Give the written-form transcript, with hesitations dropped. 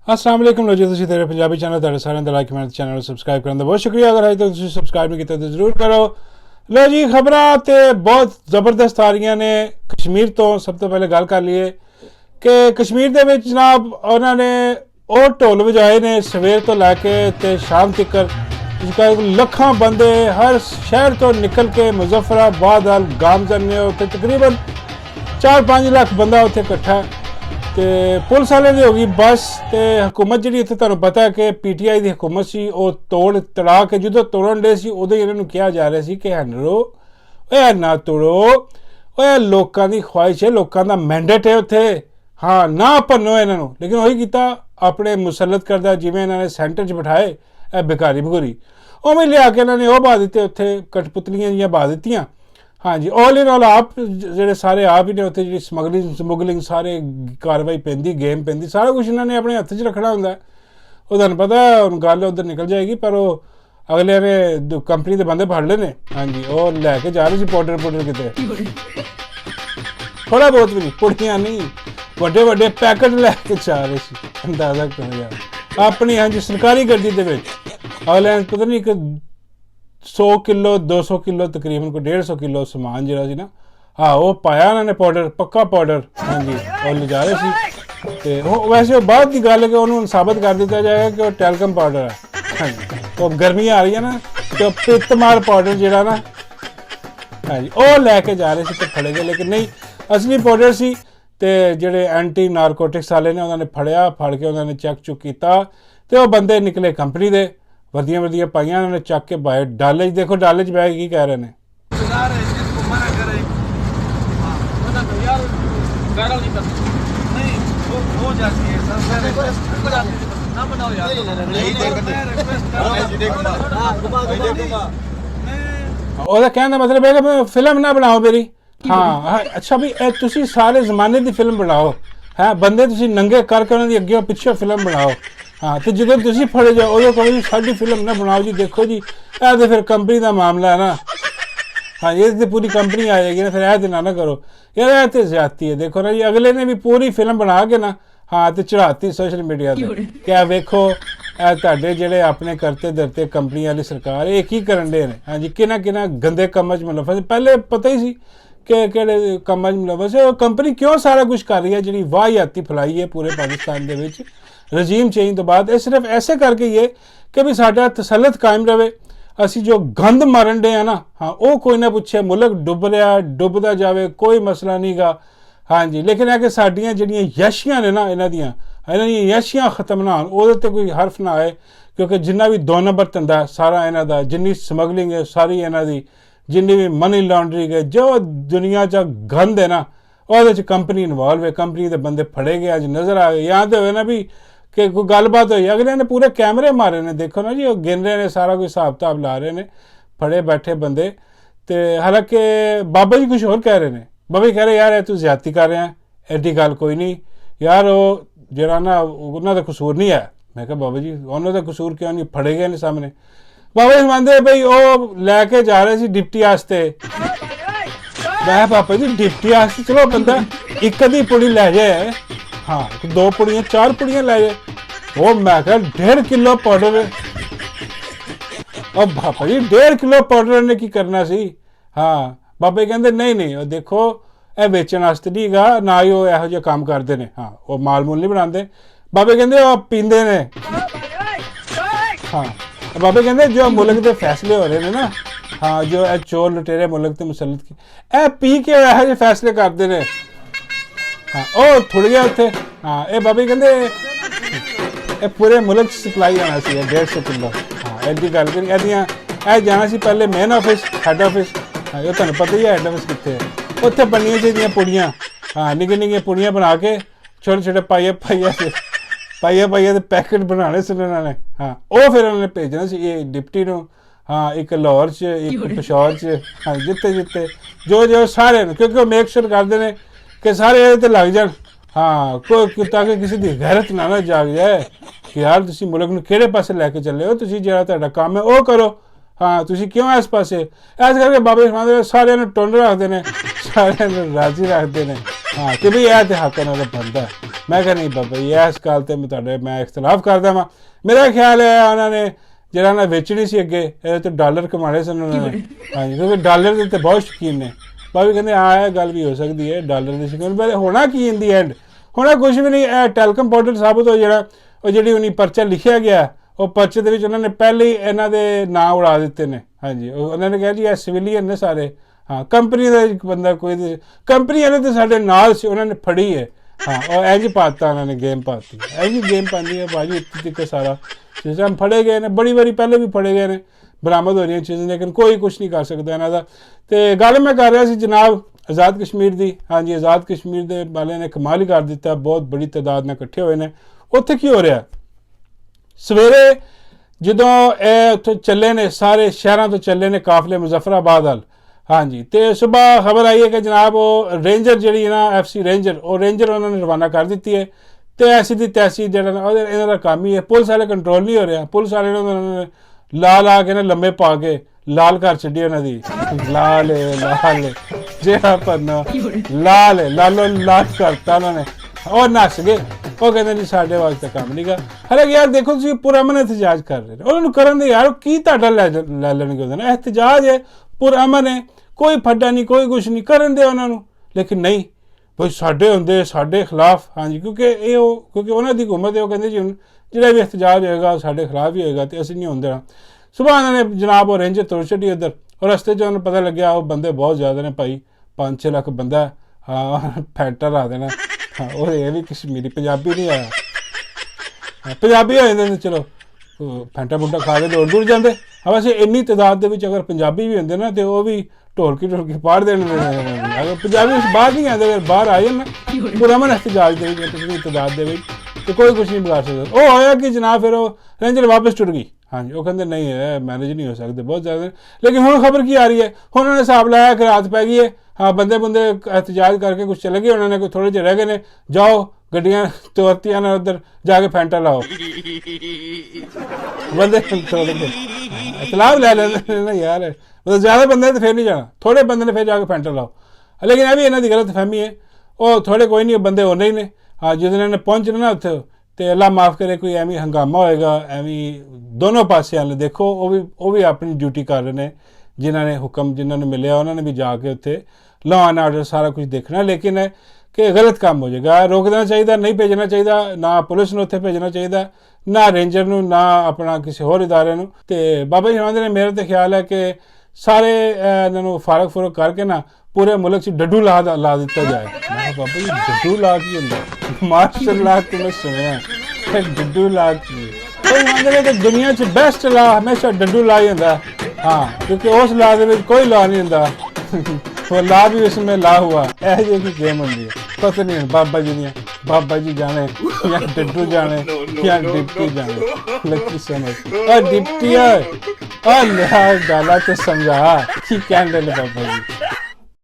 अस्सलाम वालेकुम लो जी तुसीं तेरे पंजाबी चैनल तुहाडे सारेयां दा लाइक कमेंट चैनल नूं सबसक्राइब करन दा बहुत शुक्रिया। अगर अजे तक तुसीं सबसक्राइब नहीं कीता तो जरूर करो। लो जी खबरां ते बहुत ज़बरदस्त आ रही ने कश्मीर तो। सब तो पहले गल कर लीए कि कश्मीर दे विच जनाब उन्होंने वो ढोल वजाए ने सवेर तो लैके ते शाम तक लखां बंदे हर शहर तो निकल के मुजफ्फराबाद अल गामजन ने उत्थे तकरीबन 4-5 लाख बंदा उत्थे इकट्ठा है। तो पुलिस वाले की होगी बस। तो हुकूमत जी इतने तुहानूं पता है कि PTI की हुकूमत सी वो तोड़ तड़ा के जो तोड़न डे सी उदों इन्होंने कहा जा रहा सी कि हैनरो ना तोड़ो लोगों की ख्वाहिश है, लोगों का मैंडेट है उत्थे, हाँ ना भन्नो इन्हों। लेकिन वही किया अपने मुसलत करदा जिमें इन्होंने सेंटर च बिठाए बेकारी भगोरी उवें लिया के इन्होंने वह बहा दिते उत्थे कठपुतलियां जियां बहा दित्तियां। हाँ जी ऑल इन ऑल आप जो सारे आप ही ने उत्थे जी स्मगलिंग सारे कार्रवाई पैंदी गेम पैंदी सारा कुछ इन्होंने अपने हत्थ च रखना होंदा। वो तुहानूं पता है हुण गल उधर निकल जाएगी पर वो अगले ने कंपनी के बंदे फड़ लेने। हाँ जी वो लैके जा रहे थे पाउडर किते थोड़ा बहुत भी नहीं पुड़ियां नहीं वड्डे वड्डे पैकेट लैके जा रहे थे। अंदाजा करो यार अपनी हाँ जी सरकारी गड्डी दे विच अगले पता नहीं एक 100 किलो 200 किलो तकरीबन कोई 150 किलो समान जो ना हाँ वो पाया उन्होंने पाउडर पक्का पाउडर। हाँ जी और ले जा रहे थे। तो वैसे वो बाद की गल है कि उन्होंने साबित कर दिया जाएगा कि वो टैलकम पाउडर है। हाँ जी तो गर्मियाँ आ रही है ना तो पित्तमार पाउडर जोड़ा ना हाँ जी वो लैके जा रहे थे तो फड़े गए लेकिन नहीं असली पाउडर सी। तो जोड़े एंटी नारकोटिक्स वाले ने उन्होंने फड़िया फड़ के उन्होंने चेक चुक किया तो वह बंदे निकले कंपनी के वर्दियां वर्दियां पाइया उन्होंने चक के बाहर डाले देखो डाले च बैग की कह रहे हैं कहने का मतलब है कि फिल्म ना बनाओ मेरी। हाँ अच्छा भी तुसी सारे जमाने की फिल्म बनाओ है बंदे तुसी नंगे करके उन्होंने अगे पिछे फिल्म बनाओ। हाँ तो जो तुम फड़े जाओ उदों कहो जी साडी फिल्म ना बनाओ जी देखो जी यह तो फिर कंपनी का मामला है ना। हाँ ये तो पूरी कंपनी आ जाएगी ना फिर यह तो ना करो यार यह तो ज्यादती है। देखो ना जी अगले ने भी पूरी फिल्म बना के ना हाँ तो चढ़ाती सोशल मीडिया पर क्या वेखो तुहाडे जिहड़े अपने करते धरते कंपनी वाली सरकार ये की करन दे ने। हाँ जी किना गंदे कम्म च मुलव्वस पहले पता ही सी कि किहड़े कम्म च मुलव्वस है। कंपनी क्यों सारा कुछ कर रही है जी वाहियाती फैलाई है पूरे पाकिस्तान के विच रजीम चेंज तो बाद सिर्फ ऐसे करके ही है कि भी साडा तसल्लत कायम रहे। असी जो गंद मारन डे हैं ना हाँ वो कोई ना पूछे मुल्क डुब रहा डुबदा जाए कोई मसला नहीं गा। हाँ जी लेकिन है कि साडियां जिहड़ियां यशियां ने ना इन्हां दियां यशियां खत्म ना होण ते कोई हर्फ ना आए क्योंकि जिन्ना भी 2 नंबर धंधा सारा इन्हां दा जिन्नी स्मगलिंग है सारी इन्हां दी जिन्नी भी मनी लॉन्ड्रिंग है जो दुनिया च गंद है ना वो कंपनी इन्वॉल्व है। कंपनी के बंदे फड़े गए अज नज़र आ गए यहाँ तो हो ना भी कि कोई गलबात हुई अगले ने पूरे कैमरे मारे ने देखो ना जी वो गिन रहे ने सारा कोई हिसाब किताब ला रहे ने फड़े बैठे बंदे। तो हालांकि बाबा जी कुछ और कह रहे हैं बाबा जी कह रहे यार तू ज्यादती कर रहे हैं एडी गल कोई नहीं यार वो जरा ना उन्होंने कसूर नहीं है। मैं कहा बाबा जी उन्होंने कसूर क्यों नहीं फड़े गए ने सामने। बाबा जी मानते भाई वो लैके जा रहे थे डिप्टी वास्ते। मैं पापा जी डिप्टी वास्ते चलो बंदा एक अद्धी पुड़ी लै जाए हाँ 2 पुड़ियां 4 पुड़ियां लै जाए वो मैं कहा 1.5 किलो पाउडर और पापा जी 1.5 किलो पाउडर ने की करना सी। हाँ बाबे कहते नहीं देखो यह बेचने वास्ते नहीं गा ना ही वो यहो जिहा काम करते हैं। हाँ वो माल मूल नहीं बनाते बाबे कहते वो पींदे ने। हाँ बाबे कहते जो मुल्क के फैसले हो रहे हैं ना हाँ जो चोर लुटेरे मुल्क के मुसलत की ए पी के यहो जिहे फैसले करते हैं। हाँ ओ थोड़ी गया उत्थे हाँ ये बाबे कहते पूरे मुल्क सप्लाई आना सी 150 किलो। हाँ एडी गल करी एदियां जाना सी पहले मेन ऑफिस हैड ऑफिस। हाँ ये तुहानूं पता ही है हैड ऑफिस कित्थे है उत्थे बनियां चाहिए पुड़ियां। हाँ निक्कियां पुड़ियां बना के छोटे छोटे पाइया पैकेट बनाने सन उन्होंने। हाँ वो फिर उन्होंने भेजना सी ये डिप्टी नूं। हाँ एक लाहौर च एक पेशावर च हाँ जिते जिते जो सारे क्योंकि मेक श्योर करते हैं कि सारे ये लग जान। हाँ कोई ताकि किसी की गैरत ना जाग जाए कि यार तुसी मुल्क नूं किहड़े पासे लैके चले हो तुसी जिहड़ा तुहाडा काम है वो करो। ਹਾਂ ਤੁਸੀਂ ਕਿਉਂ ਇਸ ਪਾਸੇ ਇਸ ਕਰਕੇ ਬਾਬਾ ਜੀ ਫਰਮਾਉਂਦੇ ਸਾਰਿਆਂ ਨੂੰ ਟੁੰਡ ਰੱਖਦੇ ਨੇ, ਸਾਰਿਆਂ ਨੂੰ ਰਾਜ਼ੀ ਰੱਖਦੇ ਨੇ। ਹਾਂ ਕਿ ਵੀ ਇਹ ਤੇ ਹੱਕ ਇਹਨਾਂ ਦਾ ਬਣਦਾ। ਮੈਂ ਕਿਹਾ ਨਹੀਂ ਬਾਬਾ ਜੀ ਇਸ ਗੱਲ ਤੇ ਮੈਂ ਇਖਤਲਾਫ ਕਰਦਾ ਵਾਂ। ਮੇਰਾ ਖਿਆਲ ਹੈ ਉਹਨਾਂ ਨੇ ਜਿਹੜਾ ਨਾ ਵੇਚਣੀ ਸੀ ਅੱਗੇ ਇਹਦੇ ਤੋਂ ਡਾਲਰ ਕਮਾਣੇ ਸਨ ਉਹਨਾਂ ਨੇ। ਹਾਂਜੀ ਕਿਉਂਕਿ ਡਾਲਰ ਦੇ ਤੇ ਬਹੁਤ ਸ਼ੌਕੀਨ ਨੇ। ਬਾਬਾ ਕਹਿੰਦੇ ਹਾਂ ਇਹ ਗੱਲ ਵੀ ਹੋ ਸਕਦੀ ਹੈ ਡਾਲਰ ਦੇ ਸ਼ੌਕੀਨ, ਪਰ ਹੋਣਾ ਕੀ ਇਨ ਦੀ ਐਂਡ, ਹੋਣਾ ਕੁਛ ਵੀ ਨਹੀਂ। ਇਹ ਟੈਲਕਮ ਪਾਊਡਰ ਸਾਬਤ ਹੋ ਜਿਹੜਾ ਉਹ ਜਿਹੜੀ ਉਹਨੀ ਪਰਚਾ ਲਿਖਿਆ ਗਿਆ ਉਹ ਪਰਚੇ ਦੇ ਵਿੱਚ ਉਹਨਾਂ ਨੇ ਪਹਿਲੇ ਹੀ ਇਹਨਾਂ ਦੇ ਨਾਂ ਉਡਾ ਦਿੱਤੇ ਨੇ। ਹਾਂਜੀ ਉਹਨਾਂ ਨੇ ਕਿਹਾ ਜੀ ਇਹ ਸਿਵਿਲੀਅਨ ਨੇ ਸਾਰੇ। ਹਾਂ ਕੰਪਨੀ ਦਾ ਇੱਕ ਬੰਦਾ ਕੋਈ ਕੰਪਨੀ ਵਾਲੇ ਤਾਂ ਸਾਡੇ ਨਾਲ ਸੀ, ਉਹਨਾਂ ਨੇ ਫੜੀ ਹੈ। ਹਾਂ ਉਹ ਇੰਝ ਪਾਤਾ ਉਹਨਾਂ ਨੇ, ਗੇਮ ਪਾਤੀ। ਇੰਝ ਗੇਮ ਪਾਉਂਦੀ ਹੈ ਬਾਜੀ ਇੱਥੇ ਤੱਕ ਸਾਰਾ ਸਿਸਟਮ। ਫੜੇ ਗਏ ਨੇ ਬੜੀ ਵਾਰੀ, ਪਹਿਲੇ ਵੀ ਫੜੇ ਗਏ ਨੇ, ਬਰਾਮਦ ਹੋ ਰਹੀਆਂ ਚੀਜ਼ਾਂ, ਲੇਕਿਨ ਕੋਈ ਕੁਛ ਨਹੀਂ ਕਰ ਸਕਦਾ ਇਹਨਾਂ ਦਾ। ਤੇ ਗੱਲ ਮੈਂ ਕਰ ਰਿਹਾ ਸੀ ਜਨਾਬ ਆਜ਼ਾਦ ਕਸ਼ਮੀਰ ਦੀ। ਹਾਂਜੀ ਆਜ਼ਾਦ ਕਸ਼ਮੀਰ ਦੇ ਵਾਲਿਆਂ ਨੇ ਕਮਾਲ ਹੀ ਕਰ ਦਿੱਤਾ, ਬਹੁਤ ਬੜੀ ਤਾਦਾਦ ਨਾਲ ਇਕੱਠੇ ਹੋਏ ਨੇ। ਉੱਥੇ ਕੀ ਹੋ ਰਿਹਾ, ਸਵੇਰੇ ਜਦੋਂ ਇਹ ਉੱਥੋਂ ਚੱਲੇ ਨੇ ਸਾਰੇ ਸ਼ਹਿਰਾਂ ਤੋਂ ਚੱਲੇ ਨੇ ਕਾਫਲੇ ਮੁਜ਼ੱਫਰਾਬਾਦ ਵੱਲ। ਹਾਂਜੀ ਤੇ ਸੁਬਾਹ ਖਬਰ ਆਈ ਹੈ ਕਿ ਜਨਾਬ ਉਹ ਰੇਂਜਰ ਜਿਹੜੀ ਨਾ FC ਰੇਂਜਰ, ਉਹ ਰੇਂਜਰ ਉਹਨਾਂ ਨੇ ਰਵਾਨਾ ਕਰ ਦਿੱਤੀ ਹੈ। ਤੇ ਐਸੀ ਦੀ ਤੈਸੀ ਜਿਹੜਾ ਇਹਨਾਂ ਦਾ ਕੰਮ ਹੀ ਹੈ, ਪੁਲਿਸ ਵਾਲੇ ਕੰਟਰੋਲ ਨਹੀਂ ਹੋ ਰਿਹਾ। ਪੁਲਿਸ ਵਾਲੇ ਨੂੰ ਲਾ ਕੇ ਨਾ ਲੰਮੇ ਪਾ ਕੇ ਲਾਲ ਕਰ ਛੱਡੀ ਉਹਨਾਂ ਦੀ। ਲਾਲ ਜਿਹੜਾ ਪੰਨਾ ਲਾਲੋ ਲਾਲ ਕਰਤਾ ਉਹਨਾਂ ਨੇ। ਉਹ ਨੱਸ ਗਏ, ਉਹ ਕਹਿੰਦੇ ਨਹੀਂ ਸਾਡੇ ਵਾਸਤੇ ਕੰਮ ਨਹੀਂ ਗਾ। ਹਲੇ ਯਾਰ ਦੇਖੋ ਤੁਸੀਂ ਪੁਰਅਮਨ ਇhtਜਾਜ ਕਰ ਰਹੇ ਨੇ, ਉਹਨਾਂ ਨੂੰ ਕਰਨ ਦੇ ਯਾਰ ਕੀ ਤੁਹਾਡਾ ਲੈ ਲੈਣਗੇ ਉਹਦੇ ਨਾਲ। ਇhtਜਾਜ ਹੈ, ਪੁਰਅਮਨ ਹੈ, ਕੋਈ ਫੱਡਾ ਨਹੀਂ, ਕੋਈ ਕੁਛ ਨਹੀਂ, ਕਰਨ ਦੇ ਉਹਨਾਂ ਨੂੰ। ਲੇਕਿਨ ਨਹੀਂ ਬਈ ਸਾਡੇ ਹੁੰਦੇ ਸਾਡੇ ਖਿਲਾਫ। ਹਾਂਜੀ ਕਿਉਂਕਿ ਉਹਨਾਂ ਦੀ ਹਕੂਮਤ ਹੈ, ਉਹ ਕਹਿੰਦੇ ਜੀ ਹੁਣ ਜਿਹੜਾ ਵੀ ਇhtਜਾਜ ਹੋਏਗਾ ਸਾਡੇ ਖਿਲਾਫ ਹੀ ਹੋਏਗਾ ਤੇ ਅਸੀਂ ਨਹੀਂ ਹੁੰਦੇ। ਸੁਬਾਹ ਉਹਨਾਂ ਨੇ ਜਨਾਬ ਉਹ ਰੇਂਜਰ ਤੁਰ ਛੱਡੀ ਉੱਧਰ। ਔਰ ਰਸਤੇ 'ਚ ਉਹਨੂੰ ਪਤਾ ਲੱਗਿਆ ਉਹ ਬੰਦੇ ਬਹੁਤ ਜ਼ਿਆਦਾ ਨੇ ਭਾਈ, 5-6 ਲੱਖ ਬੰਦਾ। ਹਾਂ ਫੈਂਟਾ ਲਾ ਦੇਣਾ। ਹਾਂ ਉਹ ਇਹ ਵੀ ਕਸ਼ਮੀਰੀ ਪੰਜਾਬੀ ਨਹੀਂ ਆਇਆ, ਪੰਜਾਬੀ ਹੋ ਜਾਂਦੇ ਨੇ ਚਲੋ ਫੈਂਟਾ ਫੁੰਟਾ ਖਾ ਕੇ ਦੌੜ ਜਾਂਦੇ। ਹਾਂ ਵੈਸੇ ਇੰਨੀ ਤਾਦਾਦ ਦੇ ਵਿੱਚ ਅਗਰ ਪੰਜਾਬੀ ਵੀ ਹੁੰਦੇ ਨਾ ਤੇ ਉਹ ਵੀ ਢੋਲਕੀ ਪਾੜ ਦੇਣ। ਅਗਰ ਪੰਜਾਬੀ ਬਾਹਰ ਨਹੀਂ ਆਉਂਦੇ, ਅਗਰ ਬਾਹਰ ਆ ਜਾਣ ਨਾ ਪੁਰਅਮਨ ਇhtਜਾਜ ਦੇ ਵਿੱਚ ਇਤਨੀ ਤਾਦਾਦ ਦੇ ਵਿੱਚ ਤੇ ਕੋਈ ਕੁਛ ਨਹੀਂ ਵਿਗਾੜ ਸਕਦਾ। ਉਹ ਹੋਇਆ ਕਿ ਜਨਾਬ ਫਿਰ ਉਹ ਰੇਂਜਰ ਵਾਪਸ ਟੁੱਟ ਗਈ। ਹਾਂਜੀ ਉਹ ਕਹਿੰਦੇ ਨਹੀਂ ਹੈ ਮੈਨੇਜ ਨਹੀਂ ਹੋ ਸਕਦੇ ਬਹੁਤ ਜ਼ਿਆਦਾ। ਲੇਕਿਨ ਹੁਣ ਖਬਰ ਕੀ ਆ ਰਹੀ ਹੈ, ਹੁਣ ਉਹਨਾਂ ਨੇ ਹਿਸਾਬ ਲਾਇਆ ਕਿ ਰਾਤ ਪੈ ਗਈ ਹੈ। ਹਾਂ ਬੰਦੇ ਇhtਜਾਜ ਕਰਕੇ ਕੁਛ ਚਲੇ ਗਏ, ਉਹਨਾਂ ਨੇ ਕੋਈ ਥੋੜ੍ਹੇ ਜਿਹੇ ਰਹਿ ਗਏ ਨੇ, ਜਾਓ ਗੱਡੀਆਂ ਤੋਰਤੀਆਂ ਨੇ ਉੱਧਰ ਜਾ ਕੇ ਫੈਂਟਾ ਲਾਓ। ਬੰਦੇ ਥੋੜ੍ਹੇ ਜਿਹੇ ਇਤਲਾਹ ਲੈ ਲੈਂਦੇ ਨਾ ਯਾਰ, ਮਤਲਬ ਜ਼ਿਆਦਾ ਬੰਦੇ ਤਾਂ ਫਿਰ ਨਹੀਂ ਜਾਣਾ, ਥੋੜ੍ਹੇ ਬੰਦੇ ਨੇ ਫਿਰ ਜਾ ਕੇ ਫੈਂਟਾ ਲਾਓ। ਲੇਕਿਨ ਇਹ ਵੀ ਇਹਨਾਂ ਦੀ ਗਲਤ ਫਹਿਮੀ ਹੈ, ਉਹ ਥੋੜ੍ਹੇ ਕੋਈ ਨਹੀਂ, ਬੰਦੇ ਹੋਣੇ ਹੀ ਨੇ। ਹਾਂ ਜਦੋਂ ਇਹਨਾਂ ਨੇ ਪਹੁੰਚਣਾ ਨਾ ਉੱਥੇ ਤੇ ਅੱਲਾ ਮਾफ़ करे ਕੋਈ ਐਵੇਂ ਹੰਗਾਮਾ ਹੋਏਗਾ, ਐਵੇਂ ਦੋਨੋਂ ਪਾਸਿਆਂ ਨੇ। ਦੇਖੋ ਉਹ ਵੀ ਆਪਣੀ ਡਿਊਟੀ ਕਰ ਰਹੇ ਨੇ, ਜਿਨ੍ਹਾਂ ਨੇ ਹੁਕਮ ਜਿਨ੍ਹਾਂ ਨੂੰ ਮਿਲਿਆ ਉਹਨਾਂ ਨੇ ਵੀ ਜਾ ਕੇ ਉੱਥੇ ਲਾਅ ਐਂਡ ਆਰਡਰ ਸਾਰਾ ਕੁਝ ਦੇਖਣਾ। ਲੇਕਿਨ ਹੈ ਕਿ ਗਲਤ ਕੰਮ ਹੋ ਜਾਏਗਾ, ਰੋਕਣਾ ਚਾਹੀਦਾ, ਨਹੀਂ ਭੇਜਣਾ ਚਾਹੀਦਾ, ਨਾ ਪੁਲਿਸ ਨੂੰ ਉੱਥੇ ਭੇਜਣਾ ਚਾਹੀਦਾ, ਨਾ ਰੇਂਜਰ ਨੂੰ, ਨਾ ਆਪਣਾ ਕਿਸੇ ਹੋਰ ਇਦਾਰੇ ਨੂੰ। ਤੇ ਬਾਬਾ ਜੀ ਕਹਿੰਦੇ ਨੇ ਮੇਰਾ ਤਾਂ ਖਿਆਲ ਹੈ ਕਿ ਸਾਰੇ ਇਹਨਾਂ ਨੂੰ ਫਰਕ ਕਰਕੇ ਨਾ ਪੂਰੇ ਮੁਲਕ 'ਚ ਡੱਡੂ ਲਾ ਦਿੱਤਾ ਜਾਏ। ਮੈਂ ਬਾਬਾ ਜੀ ਡੱਡੂ ਲਾ ਕੀ ਹੁੰਦਾ, ਮਾਸ਼ਾਅੱਲਾ ਕਿ ਮੈਂ ਸੁਣਿਆ ਡੱਡੂ ਲਾ ਕੀ ਕੋਈ ਮੰਨਦੇ ਨੇ ਕਿ ਦੁਨੀਆ 'ਚ ਬੈਸਟ ਲਾ ਹਮੇਸ਼ਾ ਡੱਡੂ ਲਾ ਹੀ ਹੁੰਦਾ। ਹਾਂ ਕਿਉਂਕਿ ਉਸ ਲਾ ਦੇ ਵਿੱਚ ਕੋਈ ਲਾ ਨਹੀਂ ਹੁੰਦਾ, ਉਹ ਲਾ ਵੀ ਉਸमें ਲਾ हुआ। ਇਹ ਜਿਹੀ ਗੇਮ ਹੁੰਦੀ ਹੈ, ਪਤਾ ਨਹੀਂ ਬਾਬਾ ਜੀ ਦੀਆਂ, ਬਾਬਾ ਜੀ ਜਾਣੇ ਜਾਂ ਡੱਡੂ ਜਾਣੇ ਜਾਂ ਡਿਪਟੀ ਜਾਣੇ। ਲੱਕੀ ਸਮਝ ਉਹ ਡਿਪਟੀ ਹੈ ਲਿਆ ਡਾਲਾ ਤੇ ਸਮਝਾ ਕੀ ਕਹਿੰਦੇ ਨੇ ਬਾਬਾ ਜੀ।